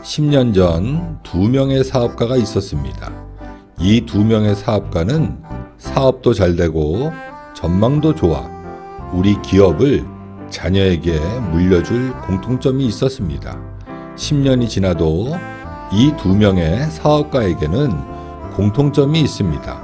10년 전 2명의 사업가가 있었습니다. 이 2명의 사업가는 사업도 잘 되고 전망도 좋아 우리 기업을 자녀에게 물려줄 공통점이 있었습니다. 10년이 지나도 이 2명의 사업가에게는 공통점이 있습니다.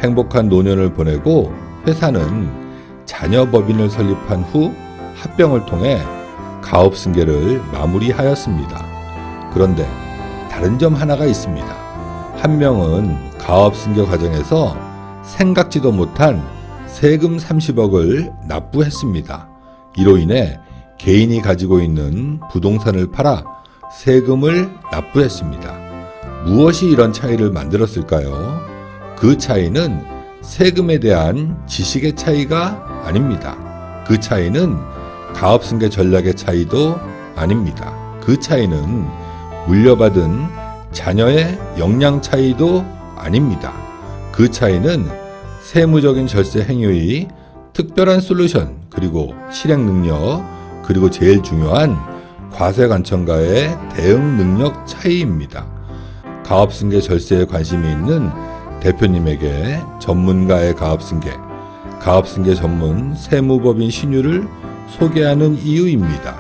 행복한 노년을 보내고 회사는 자녀 법인을 설립한 후 합병을 통해 가업 승계를 마무리하였습니다. 그런데 다른 점 하나가 있습니다. 한 명은 가업 승계 과정에서 생각지도 못한 세금 30억을 납부했습니다. 이로 인해 개인이 가지고 있는 부동산을 팔아 세금을 납부했습니다. 무엇이 이런 차이를 만들었을까요? 그 차이는 세금에 대한 지식의 차이가 아닙니다. 그 차이는 가업승계 전략의 차이도 아닙니다. 그 차이는 물려받은 자녀의 역량 차이도 아닙니다. 그 차이는 세무적인 절세 행위의 특별한 솔루션, 그리고 실행 능력, 그리고 제일 중요한 과세관청과의 대응 능력 차이입니다. 가업승계 절세에 관심이 있는 대표님에게 전문가의 가업승계, 가업승계 전문 세무법인 신유를 소개하는 이유입니다.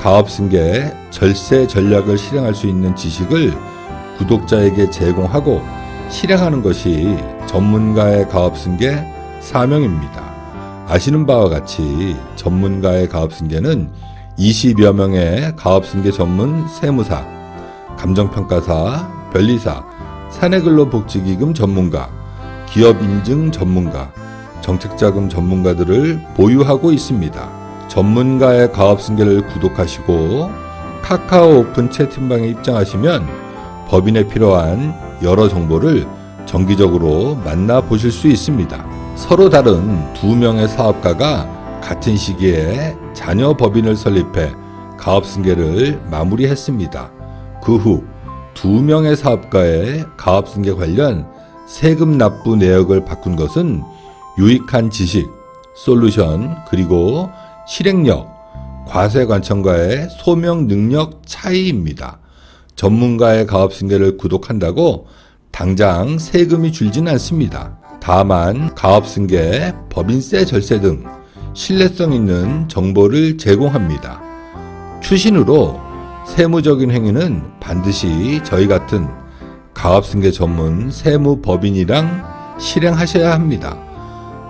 가업승계 절세 전략을 실행할 수 있는 지식을 구독자에게 제공하고 실행하는 것이 전문가의 가업승계 사명입니다. 아시는 바와 같이 전문가의 가업승계는 20여 명의 가업승계 전문 세무사, 감정평가사, 변리사, 사내근로복지기금 전문가, 기업인증 전문가, 정책자금 전문가들을 보유하고 있습니다. 전문가의 가업승계를 구독하시고 카카오 오픈 채팅방에 입장하시면 법인에 필요한 여러 정보를 정기적으로 만나보실 수 있습니다. 서로 다른 2명의 사업가가 같은 시기에 자녀 법인을 설립해 가업승계를 마무리했습니다. 그 후 2명의 사업가의 가업승계 관련 세금 납부 내역을 바꾼 것은 유익한 지식, 솔루션, 그리고 실행력, 과세관청과의 소명 능력 차이입니다. 전문가의 가업승계를 구독한다고 당장 세금이 줄진 않습니다. 다만 가업승계, 법인세 절세 등 신뢰성 있는 정보를 제공합니다. 추신으로 세무적인 행위는 반드시 저희 같은 가업승계 전문 세무법인이랑 실행하셔야 합니다.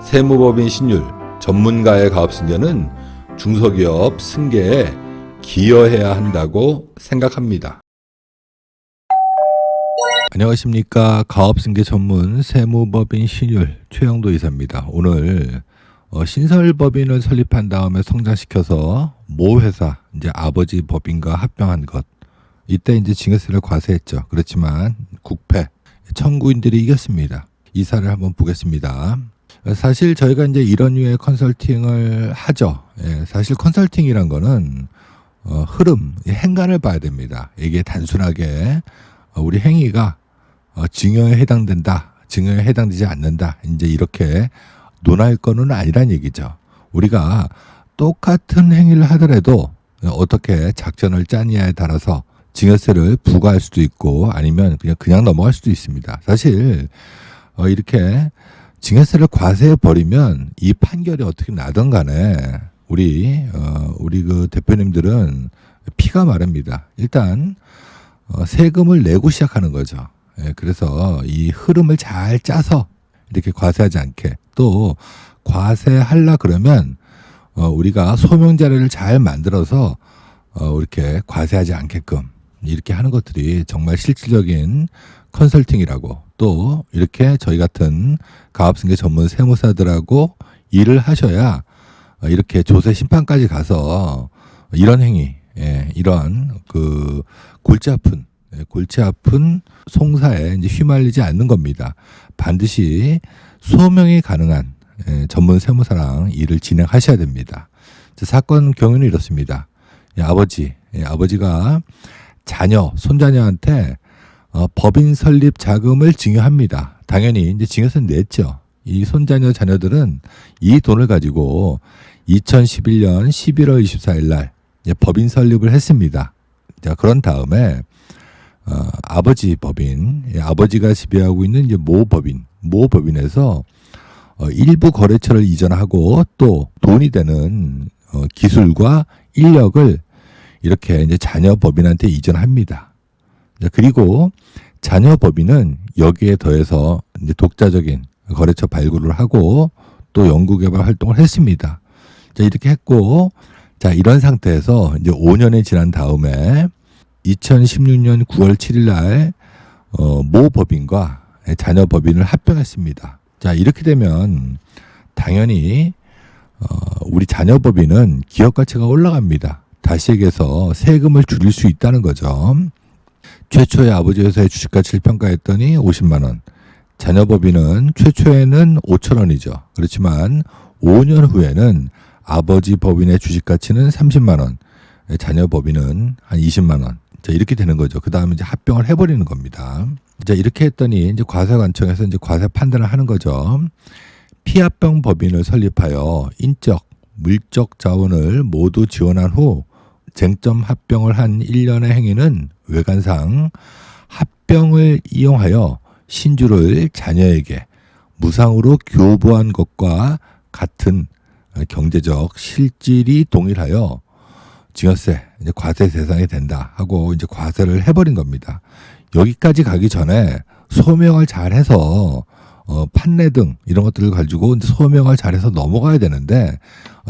세무법인 신율, 전문가의 가업승계는 중소기업 승계에 기여해야 한다고 생각합니다. 안녕하십니까. 가업승계 전문 세무법인 신율 최영도 이사입니다. 오늘 신설법인을 설립한 다음에 성장시켜서 모 회사, 이제 아버지 법인과 합병한 것. 이때 이제 징여세를 과세했죠. 그렇지만 국패, 청구인들이 이겼습니다. 이 사례를 한번 보겠습니다. 사실 저희가 이제 이런 류의 컨설팅을 하죠. 사실 컨설팅이란 거는 흐름, 행간을 봐야 됩니다. 이게 단순하게 우리 행위가 증여에 해당된다, 증여에 해당되지 않는다, 이제 이렇게 논할 거는 아니란 얘기죠. 우리가 똑같은 행위를 하더라도 어떻게 작전을 짜느냐에 따라서 증여세를 부과할 수도 있고 아니면 그냥 넘어갈 수도 있습니다. 사실 이렇게 증여세를 과세해 버리면 이 판결이 어떻게 나든 간에 우리 그 대표님들은 피가 마릅니다. 일단 세금을 내고 시작하는 거죠. 그래서 이 흐름을 잘 짜서 이렇게 과세하지 않게, 또 과세하려 그러면 우리가 소명 자료를 잘 만들어서 이렇게 과세하지 않게끔 이렇게 하는 것들이 정말 실질적인 컨설팅이라고, 또 이렇게 저희 같은 가업승계 전문 세무사들하고 일을 하셔야 이렇게 조세 심판까지 가서 이런 행위, 이런 그 골치 아픈 송사에 이제 휘말리지 않는 겁니다. 반드시 소명이 가능한 전문 세무사랑 일을 진행하셔야 됩니다. 사건 경우는 이렇습니다. 아버지가 자녀, 손자녀한테 법인 설립 자금을 증여합니다. 당연히 이제 증여세는 냈죠. 이 손자녀 자녀들은 이 돈을 가지고 2011년 11월 24일 날 법인 설립을 했습니다. 자, 그런 다음에 아버지 법인, 아버지가 지배하고 있는 이제 모법인에서 일부 거래처를 이전하고 또 돈이 되는 기술과 인력을 이렇게 이제 자녀 법인한테 이전합니다. 그리고 자녀 법인은 여기에 더해서 이제 독자적인 거래처 발굴을 하고 또 연구개발 활동을 했습니다. 자, 이렇게 했고, 자, 이런 상태에서 이제 5년이 지난 다음에 2016년 9월 7일 날 모 법인과 자녀 법인을 합병했습니다. 자, 이렇게 되면 당연히 우리 자녀 법인은 기업 가치가 올라갑니다. 다시 얘기해서 세금을 줄일 수 있다는 거죠. 최초의 아버지 회사의 주식 가치를 평가했더니 50만 원. 자녀 법인은 최초에는 5천 원이죠. 그렇지만 5년 후에는 아버지 법인의 주식 가치는 30만 원, 자녀 법인은 한 20만 원. 자, 이렇게 되는 거죠. 그 다음에 이제 합병을 해버리는 겁니다. 자, 이렇게 했더니 이제 과세관청에서 이제 과세 판단을 하는 거죠. 피합병 법인을 설립하여 인적, 물적 자원을 모두 지원한 후 쟁점 합병을 한 1년의 행위는 외관상 합병을 이용하여 신주를 자녀에게 무상으로 교부한 것과 같은 경제적 실질이 동일하여 증여세, 이제 과세 대상이 된다 하고 이제 과세를 해버린 겁니다. 여기까지 가기 전에 소명을 잘해서 판례 등 이런 것들을 가지고 이제 소명을 잘해서 넘어가야 되는데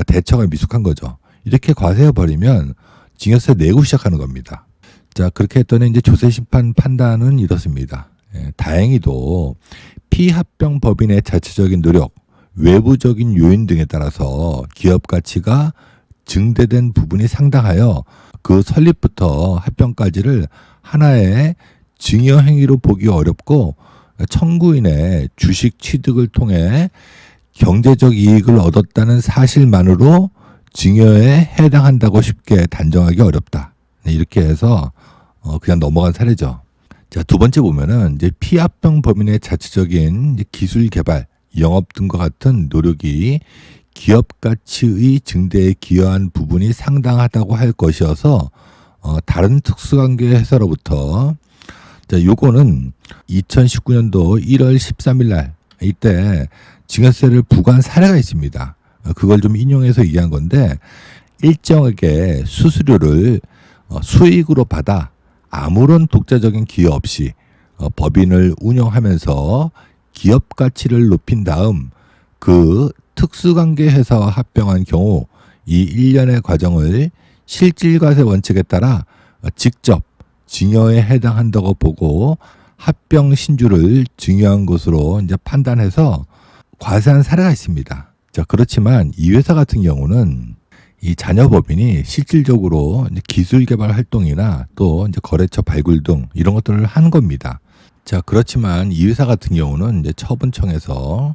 대처가 미숙한 거죠. 이렇게 과세해버리면 증여세 내고 시작하는 겁니다. 자, 그렇게 했더니 이제 조세심판 판단은 이렇습니다. 다행히도 피합병 법인의 자체적인 노력, 외부적인 요인 등에 따라서 기업 가치가 증대된 부분이 상당하여 그 설립부터 합병까지를 하나의 증여 행위로 보기 어렵고 청구인의 주식 취득을 통해 경제적 이익을 얻었다는 사실만으로 증여에 해당한다고 쉽게 단정하기 어렵다. 이렇게 해서 그냥 넘어간 사례죠. 자, 두 번째 보면은 이제 피합병 법인의 자체적인 이제 기술 개발, 영업 등과 같은 노력이 기업 가치의 증대에 기여한 부분이 상당하다고 할 것이어서 다른 특수관계 회사로부터 자, 요거는 2019년도 1월 13일 날 이때 증여세를 부과한 사례가 있습니다. 그걸 좀 인용해서 얘기한 건데 일정하게 수수료를 수익으로 받아 아무런 독자적인 기여 없이 법인을 운영하면서 기업 가치를 높인 다음 그 특수관계 회사와 합병한 경우 이 1년의 과정을 실질과세 원칙에 따라 직접 증여에 해당한다고 보고 합병 신주를 증여한 것으로 이제 판단해서 과세한 사례가 있습니다. 자, 그렇지만 이 회사 같은 경우는 이 자녀 법인이 실질적으로 이제 기술 개발 활동이나 또 이제 거래처 발굴 등 이런 것들을 한 겁니다. 자, 그렇지만 이 회사 같은 경우는 이제 처분청에서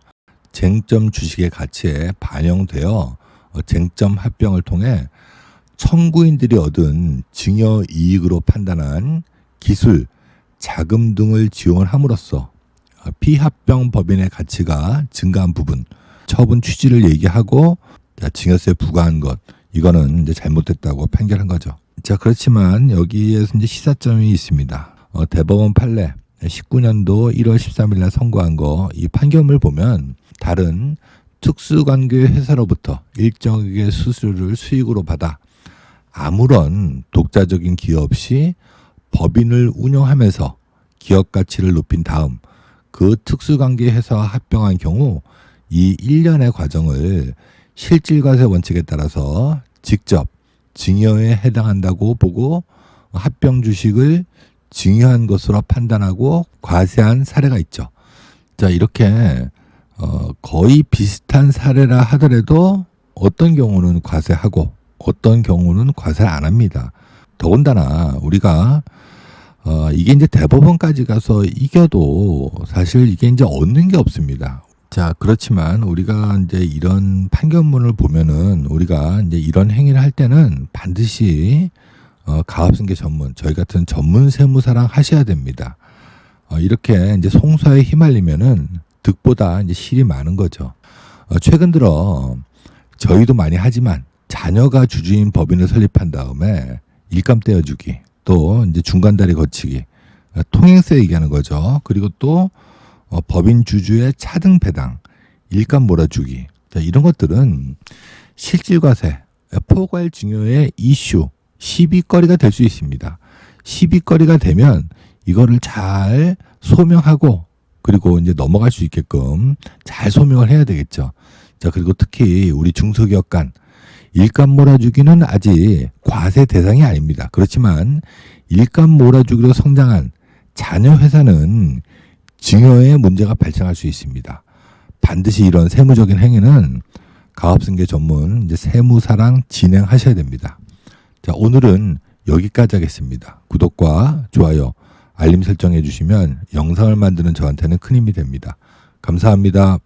쟁점 주식의 가치에 반영되어 쟁점 합병을 통해 청구인들이 얻은 증여 이익으로 판단한 기술, 자금 등을 지원함으로써 피합병 법인의 가치가 증가한 부분, 처분 취지를 얘기하고 증여세 부과한 것, 이거는 이제 잘못됐다고 판결한 거죠. 자, 그렇지만 여기에서 이제 시사점이 있습니다. 대법원 판례 19년도 1월 13일 날 선고한 거, 이 판결을 보면 다른 특수관계 회사로부터 일정하게 수수료를 수익으로 받아 아무런 독자적인 기여 없이 법인을 운영하면서 기업 가치를 높인 다음 그 특수관계 회사와 합병한 경우 이 1년의 과정을 실질과세 원칙에 따라서 직접 증여에 해당한다고 보고 합병 주식을 증여한 것으로 판단하고 과세한 사례가 있죠. 자, 이렇게 거의 비슷한 사례라 하더라도 어떤 경우는 과세하고 어떤 경우는 과세를 안 합니다. 더군다나 우리가 이게 이제 대법원까지 가서 이겨도 사실 이게 이제 얻는 게 없습니다. 자, 그렇지만 우리가 이제 이런 판결문을 보면은 우리가 이제 이런 행위를 할 때는 반드시 가압승계 전문, 저희 같은 전문 세무사랑 하셔야 됩니다. 이렇게 이제 송사에 휘말리면은 득보다 이제 실이 많은 거죠. 최근 들어 저희도 많이 하지만 자녀가 주주인 법인을 설립한 다음에 일감 떼어주기, 또 이제 중간다리 거치기, 통행세 얘기하는 거죠. 그리고 또 법인 주주의 차등 배당, 일감 몰아주기. 자, 이런 것들은 실질과세, 포괄증여의 이슈, 시비거리가 될 수 있습니다. 시비거리가 되면 이거를 잘 소명하고 그리고 이제 넘어갈 수 있게끔 잘 소명을 해야 되겠죠. 자, 그리고 특히 우리 중소기업 간 일감 몰아주기는 아직 과세 대상이 아닙니다. 그렇지만 일감 몰아주기로 성장한 자녀 회사는 증여의 문제가 발생할 수 있습니다. 반드시 이런 세무적인 행위는 가업승계 전문 이제 세무사랑 진행하셔야 됩니다. 자, 오늘은 여기까지 하겠습니다. 구독과 좋아요, 알림 설정해 주시면 영상을 만드는 저한테는 큰 힘이 됩니다. 감사합니다.